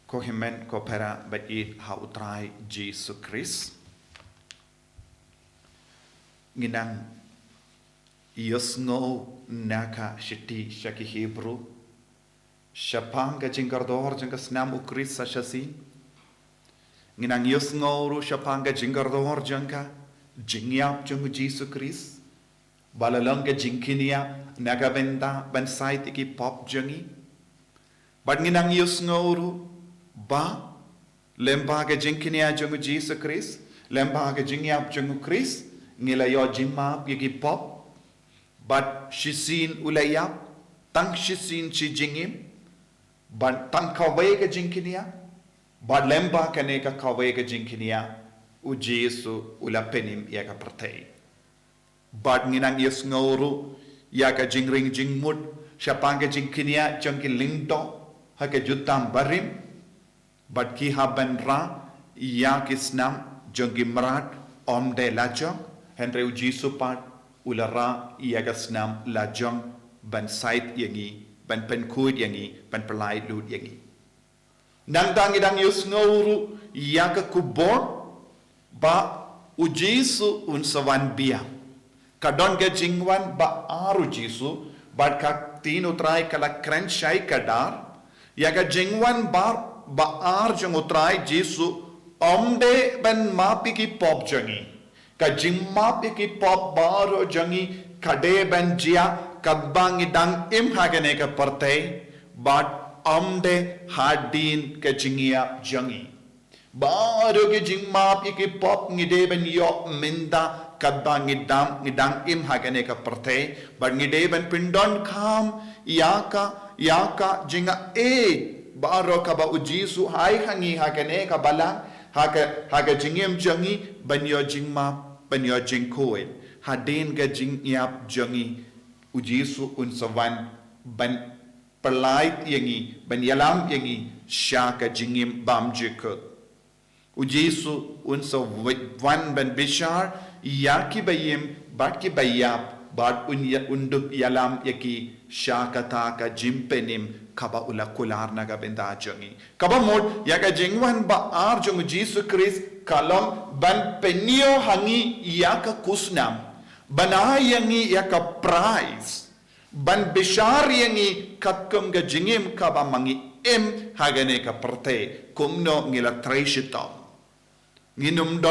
Kohimen kopera bait hautrai Jesus Christ. Nginang yosngo naka shiti shaki Hebrew. Shapanga jingardor janga snam ukris sashasi. Nginang yosngo ru shapanga jingardor janga jingyap jung Jesus Christ. Balalanga jingkinia naga benda ban sait iki pop jangi. But nginang yosngo ru ba lembaga jingkinia jung Jesus Christ. Lembaga jingyap jung Christ. Ngilayo jimap yiki pop. But shisin ulayap. Tang shisin chi jingim. But tang kawai ka jingkinia. But lemba kane ka kawai ka jingkinia. U Jesu ulapenim yaka pertei. But nginang yes ngoro yaka jingring jingmud. Siapanga jingkinia jangki lingto. Haka jutam barim. But kihaban ra yakisnam jangki merat omde lajang. Henry u Jesu pat ulara yagasnam lajang ban sait yangi. Ban penkud yangi, ban pelai lut yangi. Nang idang yus nguru yaka kubor ba u Jesu un sawan bia. Kadon ke jingwan ba aru Jesu ba ka tino trai kala krenchai kadar yaka jingwan ba ar jang utrai Jesu omde ban mapi ki pop jangi. Ka jingmapi ki pop baro jangi kade ban jia kadbang idang im hagane ka partay but amde hadin ka jingia jangi baro ke jingmap iki pop ngide ben yo minda kadbang idang im hagane ka partay but ngide ben pindon kham yaka jinga baro ka ba ujisu hai hangi hagane ka balang haga jingim jangi ben yo jingmap ben yo jingkoin hadin ka jingyap jangi Ujisu un sawan ban pelait yangi ban yalam yangi syaka jingim bam jikut. Ujisu un sawan ban bishar yaki bayim bat ki bayap bat undup yalam yaki syaka taka jimpenim kaba ula kular naga benda jangi. Kaba mod yaka jingwan ba ar jung Ujisu Christ kalom ban penio hangi yaka kusnam. Banay yangi yaka prize. Ban bishar yangi katkum ga jingim ka ba mangi hagane ka perte. Kumno ngila treshito. Nginum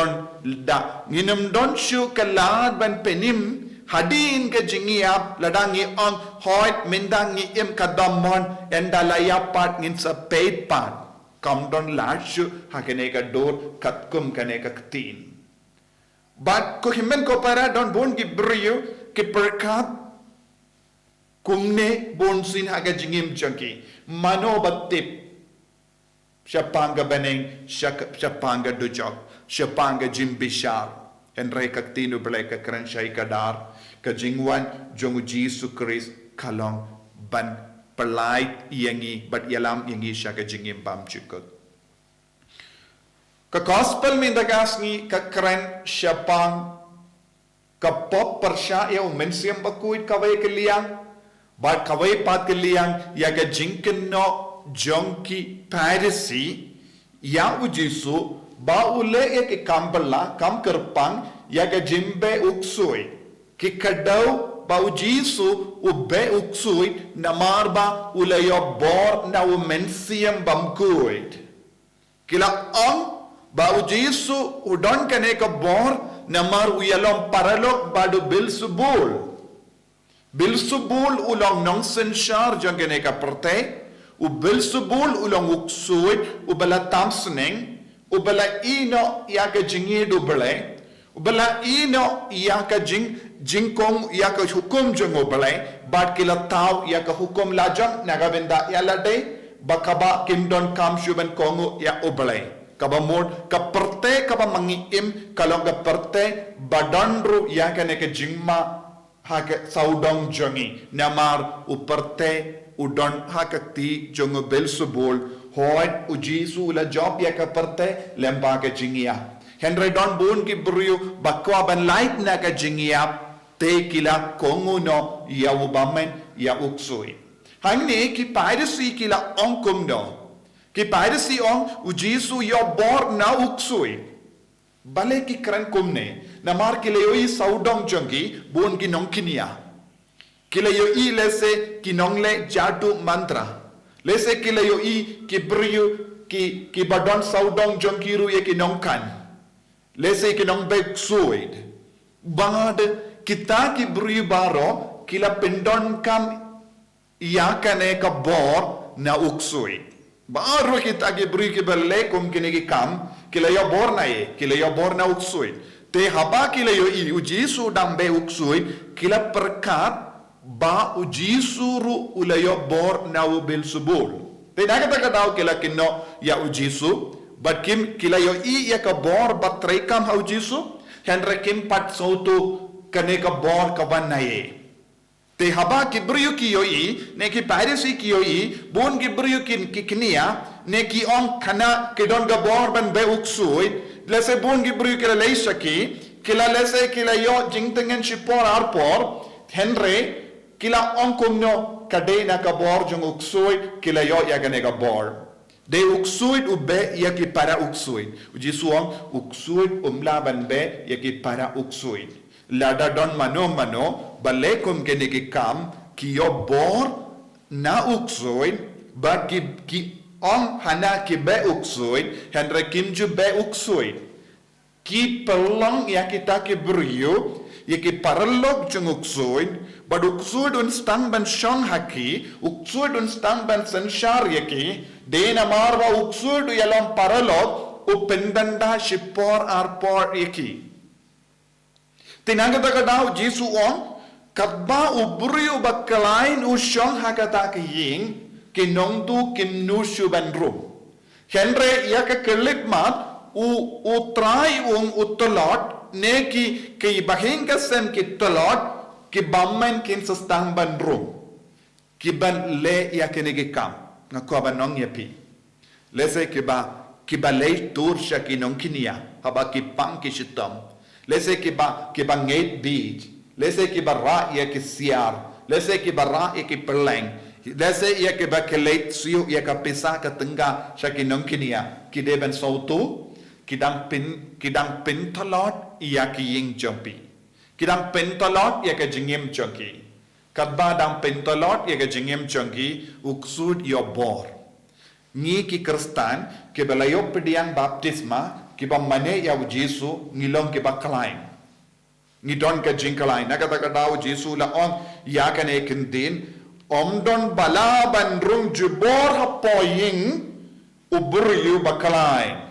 don shu kalad ban penim. Hadin ka jingiap ladangi on hoit mindangi kadamon endalaya pat ngin sa paid pat. Kam don lashu hagane ka dor katkum kane ka ktin. But kohimen ko para don bon ki brio ki perkat kumne bon sin haga jingim changki mano batip syapanga beneng syapanga dujok syapanga jimbishar henry kaktino beleka krenshai kadar ka jingwan jongu Jesu Christ kalong ban pelait yangi bat yalam yangi syaka jingim bam chukut. Ka gospel min dagasngi ka kren syapang ka pop persya ya mensiam bakuit kawai keliang ba kawai pat keliang ya ka jinken no jonki parisi ya ujisu ba ule ya ki kambala kam kerpang ya ka jimbe uksui ki kadau ba ujisu ube uksui namar ba ule yo bor na mensiam bamkuit kila ang Bau Jesu udon kane ka bor namar uyalom paralok badu Bilsubul ulong nongsen shar jang kane ka perte u Bilsubul ulong uksuit ubala tamsning ubala ino yaka jingidu bele ubala ino yaka jingkong yaka hukum jango bele bad kila taw yaka hukum lajang nagabenda yalade bakaba kimdon kam shuban kongo ya ubale kaba mod ka perte kaba mangiim kalong ka perte badandru yakane ka jingma haka saudong jangi namar uperte udon haka ti jongo Belzebul hoit ujisu la job ya ka perte lemba ka jingia henry don bun ki brio bakwa ban light na ka jingia te kila kongo no ya ubamen ya uksui hangni ki piracy kila onkum no Ki piracy ong u Jesu yo bor na uksui. Bale ki kran kumne namar kileyoi saudong jongki bon ki nong kinia. Kileyoi lese ki nongle jatu mantra. Lese kileyoi ki briyu ki badon saudong jongkiru ye ki nongkan. Lese ki nong bek suid. Bangad kita ki briyu baro kila pendon kam yakane ka bor na uksui. Baru kita ki briyu ki bale kum kini ki kam kila yo bor na ye kila yo bor na uksui. Te haba kila yo i u Jesu dambe uksui kila perkat ba u Jesu ru ulayo bor na u Beelzebul. Te nakata daw kila kino ya u Jesu but kim kila yo i ya ka bor batray kam ha u Jesu henre kim pat sautu kane ka bor ka ban na ye. Te haba ki briyu ki yo i ne ki piracy ki yo i bon ki briyu ki knia ne ki on khana ke don ga bor ban be uksui lese bon ki briyu kila lei saki kila lese kila yo jingtengen shipor arpor henre kila on kumno kade na ka bor jong uksui kila yo ya gane ka bor de uksui ube ya ki para uksui Jesu on uksui umla ban be ya ki para uksui lada don mano bale kum kene ki kam ki yo bor na uksui ba ki on hana ki be uksui henre kim ju be uksui ki pelong ya kita ki beriu ya ki paralog jung uksui but uksui dun stang ban shong haki uksui dun stang ban sanshar yaki de na marwa uksui du yalam paralog upendanda shipor arpor yaki tinangata kadau Jesu on kadba uburiu bakalain ushong hakata ki ying kinongtu kimnushu bandrum henre ya ka kelip mat u try utolot ne ki bahing kasem ki tolot ki bamman kin sastang bandrum ki ban le ya kene ki kam ngako ban nong yapi lese ki ba le tur sha ki nong kinia haba ki pam ki shitam lese ki ba ngate beach lese ki ba ra ya ki siar lese ki ba ra ya ki perleng lese ya ki ba kelate siu ya ka pisa ka tengga sha ki nong kinia ki de ban sautu kidang pin thalot ya ki ying jompi kidang pin thalot ya ka jingim chonki kadba dang pin thalot ya ka jingim chonki uksud yo bor ni ki kristan ke belayo pediang baptisma ki ba mane ya Jesu ngilong ki ba kalain ni don ka jingkalain nakata ka daw Jesu la on ya ka ne kindin don bala ban rum jubor hapoying uburiyu bakalain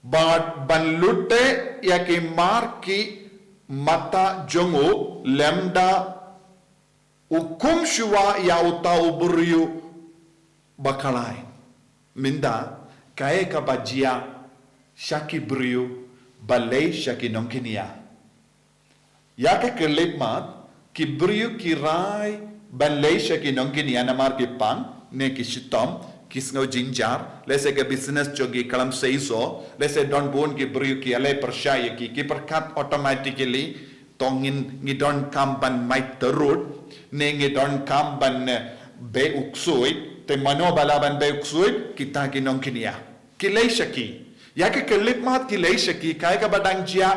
but banlute ya ki mar ki mata jongo lemda ukum shua ya uta uburiyu bakalain minda kae ka bajia shaki buriyu balay shaki nongkinia ya ka kelip mat ki buriyu ki rai balay shaki nongkinia namar ki pang ne ki shitom kisno jinjar lese ke business jogi kalam seiso lese don bon ki brio ki ale persyaya ki perkat automatically tongin ngidon kamban mai terut ne ngidon kamban be uksui te mano balaban be uksui kita ki nong kinia ki leishaki ya ke kelip mat ki leishaki kai ka badang jia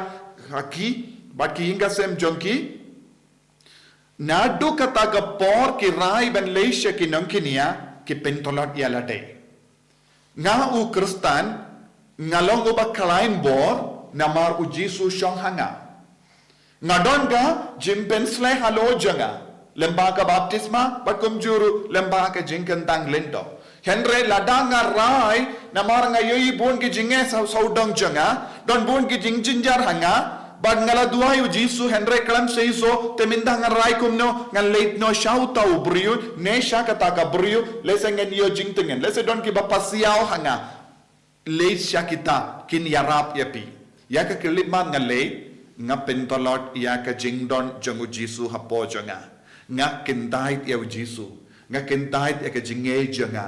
haki baki inga sem jonki nadu kata ka por ki rai ban leishaki nong kinia ki pentolot yalate nga u kristan ngalong uba kalain bor namar u Jesu shong hanga ngadon ga jimpensle halo janga lemba ka baptisma bakum juru lemba ka jinkentang lento henre ladanga rai namar nga yoi bon ki jinge saudong janga don bon ki jingjinjar hanga bag ngala duai u Jesu henre kalam seiso teminda ngarai kumno ngal late no shauta u brio ne shakata ka brio lese ngen yo jingtengen lese don ki bapasiao hanga late shakita kin yarap yapi ya ka kelip man ngale nga pentolot ya ka jingdon jongu Jesu hapo jonga nga kindait ya u Jesu nga kindait ya ka jinge jonga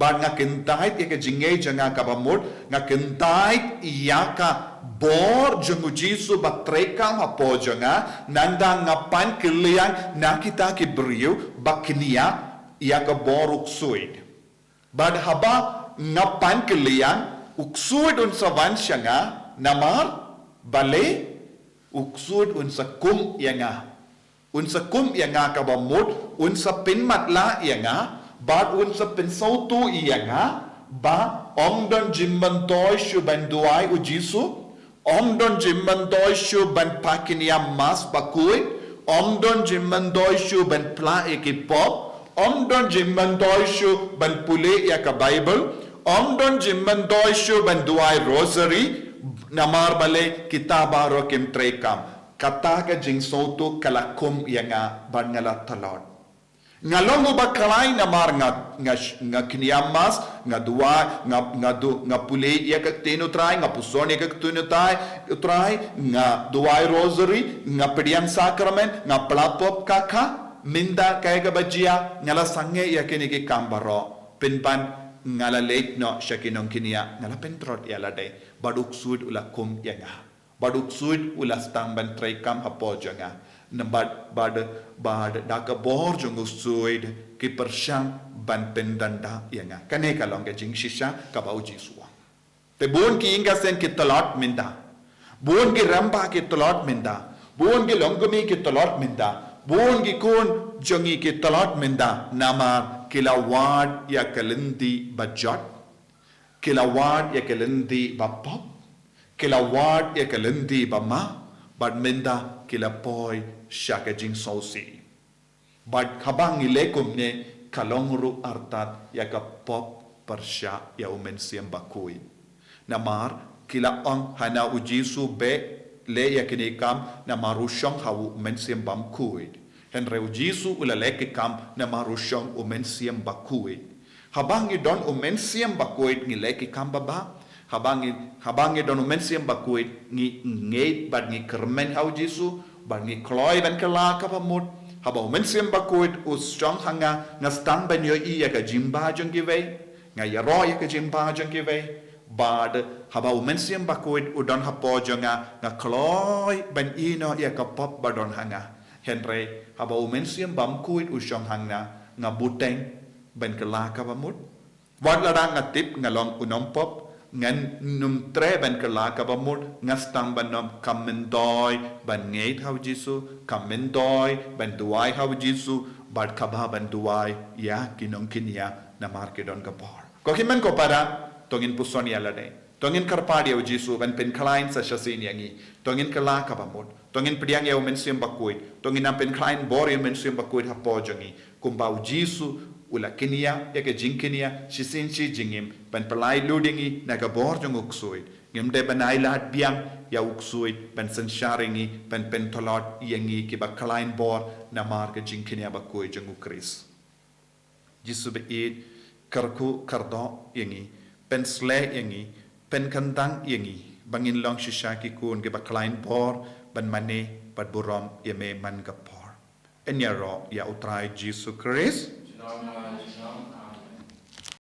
ba nga kindait ya ka jinge jonga ka bamut nga kindait ya ka bor jongu Jesu batrekam hapo jonga nanda ngapan kilian na kita ki beriu bakinia ia ka boruk suid Bad haba ngapan kelian uksud unsa wansyanga namar bale uksud unsa kum yanga. Unsa kum yanga kabamut unsa pinmat la yanga bad unsa pensautu yanga ba omdon jimman toishu banduai ujisu omdon jimman toishu ban pakinia mas bakui omdon jimman toishu ban pla ekipop omdon jimman toishu ban pule ya ka Bible omdon jimman toishu ban duai rosary namar bale kitabaro kim trekam kata ka jing sautu kalakum yanga ban ngala talot ngalong ba kalai namar nga kiniamas nga dua nga pule ya ka tenu try nga puson ya ka tenu try nga duai rosary nga pedian sacrament nga platop kaka minda kaya ka bajia ngala sange ya kini ki kambaro pinpan ngala late no shakinong kinia ngala pentrot ya lade baduk sud ulakum yanga baduk sud ulastang ban trekam hapojanga bad daka bor jungu suid ki persyang ban pendanda yanga kane kalong ke jing shisha ka bau jisua te bon ki inga sen ki talot minda bon ki ramba ki talot minda bon ki longami ki talot minda bon ki kun jongi ki talot minda nama kilawad ya kalindi bajot kilawad ya kalindi bapop kilawad ya kalindi bama bad minda kilapoi shaka jing sausi bad habang ilekum ne kalongru artat ya ka pop persya ya umen siam bakui namar kila ang hana ujisu be le ya kinikam namaru shong hawu umen siam bam kuid henre ujisu ula leke kam namaru shong umen siam bakuid habang idon umen siam bakuid ngi leke kam baba habang don umen siam bakuid ngi ngeit bad ngi kermen hau jisu bad ngi kloy ban kala kapamut haba umen siam bakuid usjong hanga ngastan ban yo i ya ka jimba jong give nga ya ro ya ka jimba jong give bad haba umen siam bakuid udon hapo jonga nga kloy ban ino ya ka pop badon hanga henre haba umen siam bam kuid usjong hanga nga buteng ban kala kapamut wad ladang ngatip ngalong unom pop ngan num tre ban kala kabamut ngastang ban nom kamendoi ban ngeit hau jisu kamendoi ban duai hau jisu bad kaba ban duai ya kinong kinia na markedon kapor ko kimen ko para tongin puson ya lade tongin karpadi hau jisu ban pen klein sa shasin yangi tongin kala kabamut tongin pediang ya men sim bakuit tongin am pen klein bor ya men sim bakuit hapo jongi kumbau jisu ula kinia ya ke jingkinia shisin chi jingim ban pelai ludingi naga bor jong uksuit ngem de banai lat biang ya uksuit ban sansharingi ban pentolot yangi ki ba klein bor na mar ke jingkinia ba koi jong ukris jisu be it karku kardo yangi pen sle yangi pen kandang yangi bangin long shishaki kun ke ba klein bor ban mane bat burom yeme man kapor enya ro ya utrai jisu kris